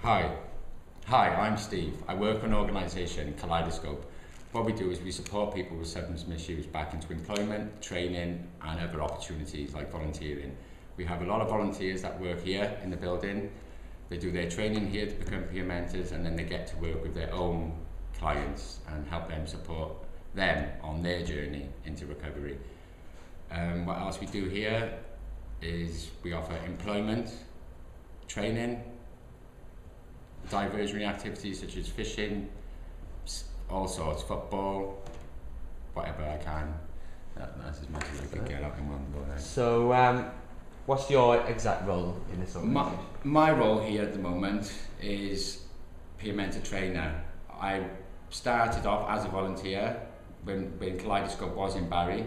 Hi. Hi, I'm Steve. I work for an organisation, Kaleidoscope. What we do is we support people with substance misuse back into employment, training and other opportunities like volunteering. We have a lot of volunteers that work here in the building. They do their training here to become peer mentors, and then they get to work with their own clients and help them support them on their journey into recovery. What else we do here is we offer employment, training, diversionary activities such as fishing, all sorts, football, whatever I can. That's as much as I can get up in one go. So, what's your exact role in this organisation? My role here at the moment is peer mentor trainer. I started off as a volunteer when Kaleidoscope was in Barry,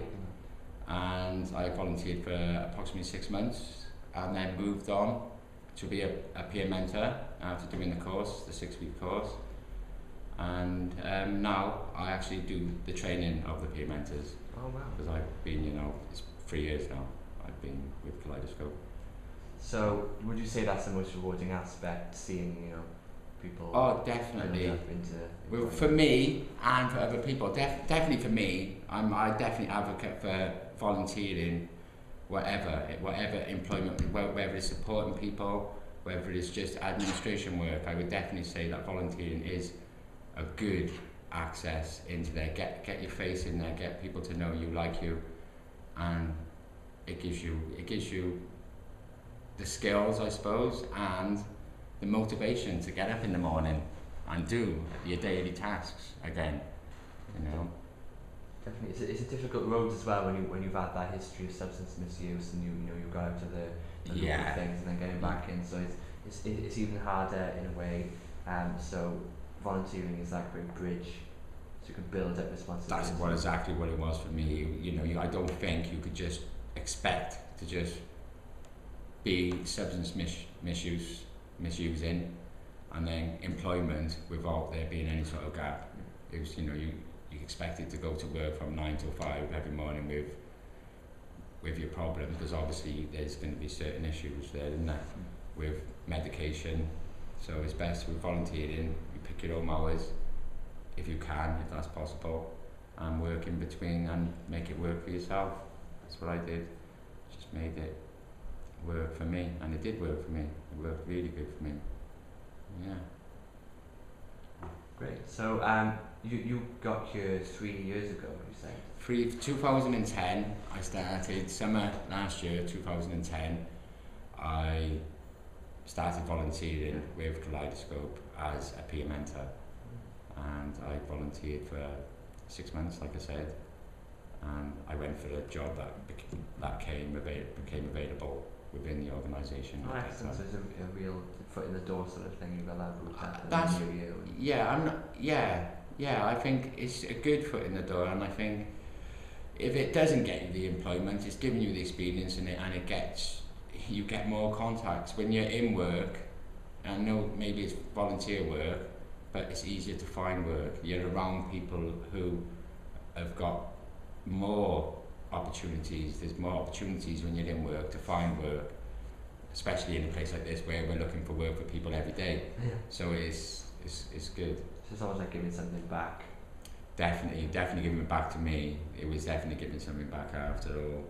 and I volunteered for approximately 6 months, and then moved on to be a peer mentor after doing the course, the 6-week course. And now I actually do the training of the peer mentors. Oh wow. Because I've been, it's 3 years now I've been with Kaleidoscope. So would you say that's the most rewarding aspect, seeing, people Oh, definitely. Well, for me and for other people, definitely for me, I definitely advocate for volunteering, whatever employment, whether it's supporting people, whether it's just administration work. I would definitely say that volunteering is a good access into there. Get your face in there, get people to know you, like you, and it gives you the skills, I suppose, and the motivation to get up in the morning and do your daily tasks again. Definitely, it's a difficult road as well when you've had that history of substance misuse, and you go out to the local things and then getting back in. So it's even harder in a way. So volunteering is that great bridge, so you can build up responsibility. That's exactly what it was for me. I don't think you could just expect to just be substance misusing and then employment without there being any sort of gap. It was, you expected to go to work from 9 till 5 every morning with your problem, because obviously there's going to be certain issues there, isn't there, with medication. So it's best with volunteering, you pick your own hours if you can, if that's possible, and work in between and make it work for yourself. That's what I did. Just made it work for me, and it did work for me. It worked really good for me. Yeah. Great. So you got here 3 years ago, you say? 2010, I started, summer last year, 2010, I started volunteering with Kaleidoscope as a peer mentor, and I volunteered for 6 months, like I said, and I went for a job that became available within the organisation. Oh, excellent. So it's a real foot in the door sort of thing. You've allowed that's yeah, I think it's a good foot in the door, and I think if it doesn't get you the employment, it's giving you the experience in it, and you get more contacts when you're in work. I know maybe it's volunteer work, but it's easier to find work. You're around people who have got more opportunities. There's more opportunities when you're in work to find work, especially in a place like this where we're looking for work for people every day. Yeah. So it's good. So it's almost like giving something back. Definitely giving it back to me. It was definitely giving something back after all.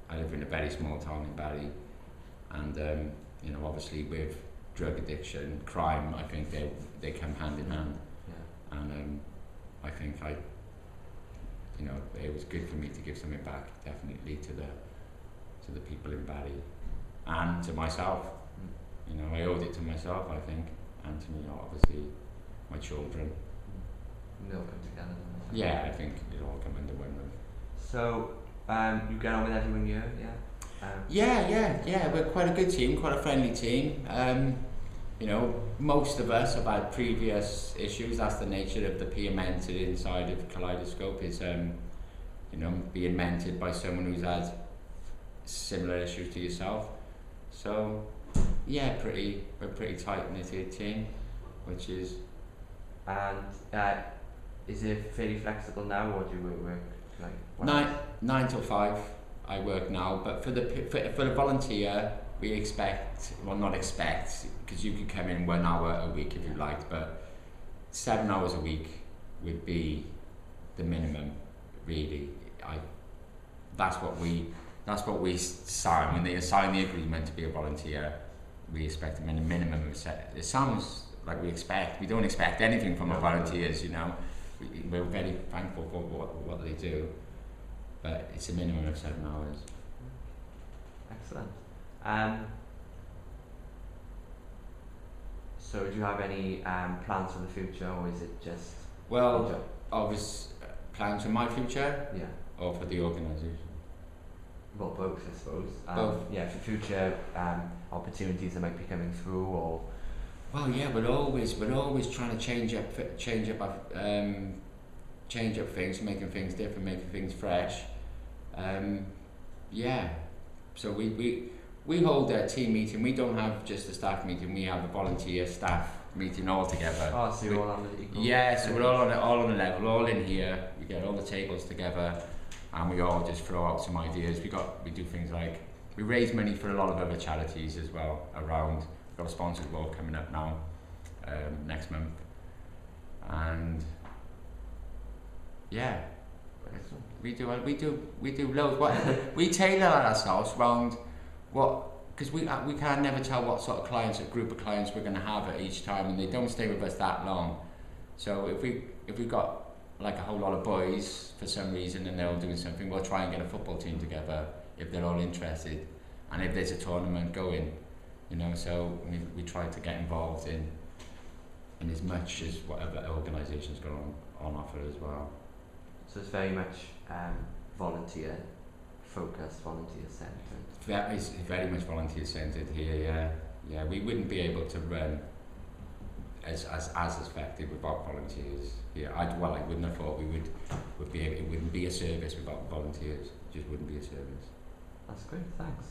I live in a very small town in Barry, and obviously with drug addiction, crime, I think they come hand in hand. Yeah. And I think it was good for me to give something back, definitely to the people in Barry and to myself. I owed it to myself, I think, and to obviously my children. They all come together. Yeah, I think it all come under one roof. So you get on with everyone here, yeah? Yeah. We're quite a good team, quite a friendly team. Most of us have had previous issues. That's the nature of the peer mentored inside of Kaleidoscope, is being mentored by someone who's had similar issues to yourself. So yeah, we're pretty tight knitted team, which is. And is it fairly flexible now, or do you work like 9 till 5? I work now, but for the volunteer, we expect, well not expect, because you could come in 1 hour a week if you liked, but 7 hours a week would be the minimum, really. That's what we sign when they sign the agreement to be a volunteer. We expect a minimum of it sounds like we don't expect anything from our volunteers, you know. We're very thankful for what they do, but it's a minimum of 7 hours. Excellent. So do you have any plans for the future, or is it just obvious plans for my future? Yeah. Or for the organisation? Well, both, I suppose. Both. Yeah, for future opportunities that might be coming through, or. Well, yeah, we're always trying to change up things, making things different, making things fresh. Yeah. So we hold a team meeting. We don't have just a staff meeting. We have a volunteer staff meeting all together. Oh, so you're all on the equal. Yeah, so we're all on a level, all in here. We get all the tables together, and we all just throw out some ideas. We do things like we raise money for a lot of other charities as well around. We've got a sponsored walk coming up now next month, and yeah, we do loads. We tailor ourselves around what, because we can never tell what sort of clients, a group of clients we're going to have at each time, and they don't stay with us that long. So if we got like a whole lot of boys for some reason and they're all doing something, we'll try and get a football team together if they're all interested, and if there's a tournament going, you know. So we try to get involved in as much as whatever organisation's got on offer as well. So it's very much volunteer focused, volunteer centred. It's very much volunteer centred here. Yeah. We wouldn't be able to run as effective without volunteers. Yeah, I wouldn't have thought we would be able, it wouldn't be a service without volunteers. It just wouldn't be a service. That's great, thanks.